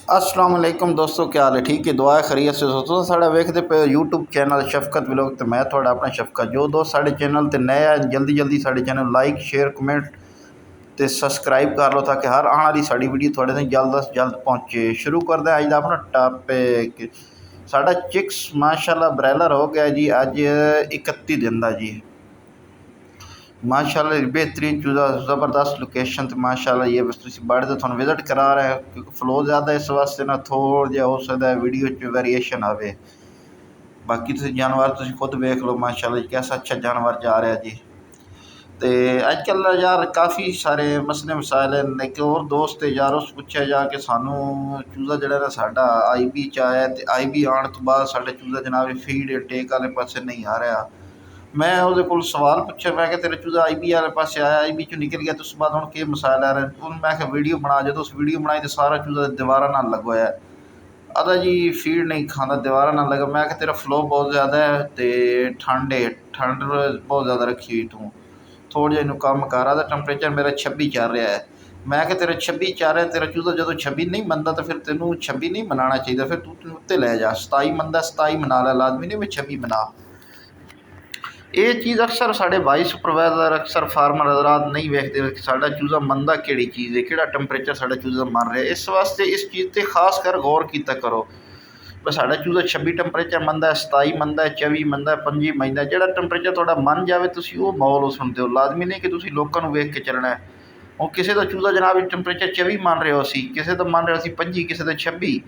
अस्सलाम वालेकुम दोस्तों, क्या हाल है? ठीक है, दुआ खैरियत से दोस्तों। साढ़ा वेखते पे यूट्यूब चैनल शफकत व्लॉग ते मैं थोड़ा अपना शफकत। जो दोस्त साढ़े चैनल ते नए है जल्दी जल्दी साढ़े चैनल लाइक शेयर कमेंट ते सब्सक्राइब कर लो ताकि हर आने वाली साड़ी वीडियो थोड़े तक जल्द से जल्द पहुँचे। शुरू करते हैं अज का अपना टॉपिक। साढ़ा चिक्स माशाल्लाह ब्रैलर हो गया जी अज 31 दिन का जी। माशाल्लाह बेहतरीन चूज़ा ज़बरदस्त लोकेशन तो माशाल्लाह ये बस बड़े तो थोड़ा विजिट करा रहे हैं क्योंकि फ्लो ज़्यादा इस वास्ते ना थोड़ा जहा हो सकता है वीडियो च वेरीएशन आवे। बाकी तुम जानवर तुम खुद वेख लो माशाल्लाह कैसा अच्छा जानवर जा रहा है जी। तो अजकल यार काफ़ी सारे मसले मसाइल हैं। एक और दोस्त है यार उस पूछा जा कि सानू चूज़ा जड़ा ना साडा IB च आया तो IB आने तो बाद साढ़े चूज़ा जनाब फीड टेक वाले पासे नहीं आ रहा। मैं वो को सवाल पूछा मैं कि तेरा चूज़ा IB वाले पास आया IB चो निकल गया तो उस बाद हम के मसाइल आ रहे हैं। मैं वीडियो बना जो उस वीडियो बनाई तो सारा चूज़ा दीवारा नाल लगवाया अदा जी फीड नहीं खाता दीवारा नाल लगा। मैं तेरा फ्लो बहुत ज़्यादा है तो ठंड है ठंड बहुत ज़्यादा रखी हुई तू थोड़ा जिहा कम कर आता टैंपरेचर मेरा 26 चल रहा है। मैं कि तेरा 26 चल रहा है तेरा चूज़ा जो 26 नहीं मनता तो फिर तेनों 26 नहीं मनाना चाहिए फिर तू तेन उत्ते लै जा 27 मनता 27 मना लै लाजमी नहीं मैं 26 मना। ये चीज़ अक्सर साढ़े वाई सुपरवाइजर अक्सर फार्मर हजरात नहीं वेखते कि साढ़ा चूज़ा मनता कि चीज़ है कि टैंपरेचर साढ़ा चूज़ा मन रहा है। इस वास्ते इस चीज़ पर खास कर गौर किया करो। पर साढ़ा चूज़ा 26 टैंपरेचर मनता है 27 मनता है 24 मनता है 25 मनता है जो टैंपरेचर थोड़ा मन जाए तुम वो माहौल सुनते हो। लाजमी नहीं कि तुम लोगों को वेख के चलना है। और किसी का चूज़ा जनाब टैंपरेचर 24 मन रहे हो असी किसी का मन रहे 25 किसी का 26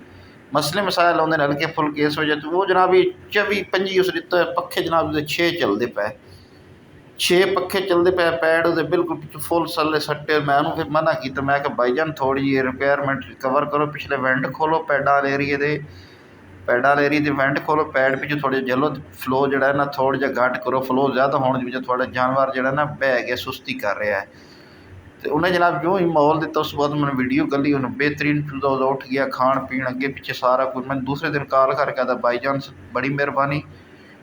मसले मसाइल आते हल्के फुल्के इस वजह तो वो जनाब 24 25 उस दिता पखे जनाब 6 चलते पे 6 पखे चलते पे पैड वो बिल्कुल फुल सले सट्टे। मैं उन्होंने फिर मना किया मैं भाईजान थोड़ी जी रिक्वायरमेंट कवर करो पिछले वेंट खोलो पैडा वाले एरिए के पैडा वाले एरिए वेंट खोलो पैड पिछले थोड़े जलो फ्लो जोड़ा ना थोड़ा जहा घट करो फ्लो ज़्यादा होने की थोड़ा जानवर जोड़ा ना बह गया सुस्ती कर रहा है। तो उन्हें जनाब जो ही माहौल दिता उस बाद मैंने वीडियो गली उन्हें बेहतरीन चूज़ा उदा उठ गया खान पीन अगे पिछे सारा कुछ। मैं दूसरे दिन कॉल करके आता भाईजान बड़ी मेहरबानी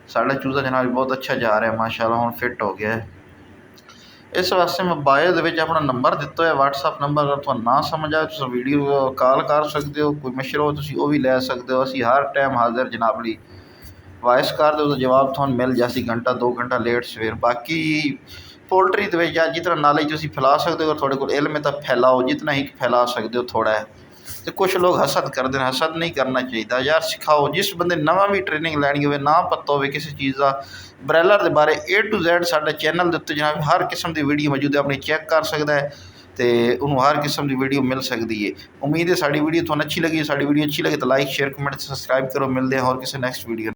साढ़ा चूज़ा जनाब बहुत अच्छा जा रहा है माशाल्लाह हुण फिट हो गया है। इस वास्ते मैं बायो अपना नंबर दिता है व्हाट्सअप नंबर अगर तुम ना समझ आए तो वीडियो कॉल कर सकते हो कोई मशवरा हो तुम वो भी लै सकते हो। असी हर टाइम हाजिर जनाब ली वॉइस कर दो तो जवाब थोड़ा मिल जासी घंटा 2 घंटा लेट सवेर। बाकी पोल्ट्री के या जितना नॉलेज तुम फैला सकते हो थोड़े को इल्म है तो फैलाओ जितना ही फैला सकते हो थोड़ा है। तो कुछ लोग हसद करते हैं हसद नहीं करना चाहिए यार सिखाओ जिस बंदे नवा भी ट्रेनिंग लैनी हो ना पता हो किसी चीज़ का ब्रैलर के बारे A to Z साढ़े चैनल के उत्ते जनाब हर किस्म की वीडियो मौजूद है अपनी चैक कर सकता है तो उन्होंने हर किस्म की वीडियो मिल सकती है। उम्मीद है साड़ी वीडियो थोड़ी अच्छी लगी साड़ी वीडियो अच्छी लगे तो लाइक शेयर कमेंट सब्सक्राइब करो। मिलते हैं और किसी नैक्सट वीडियो।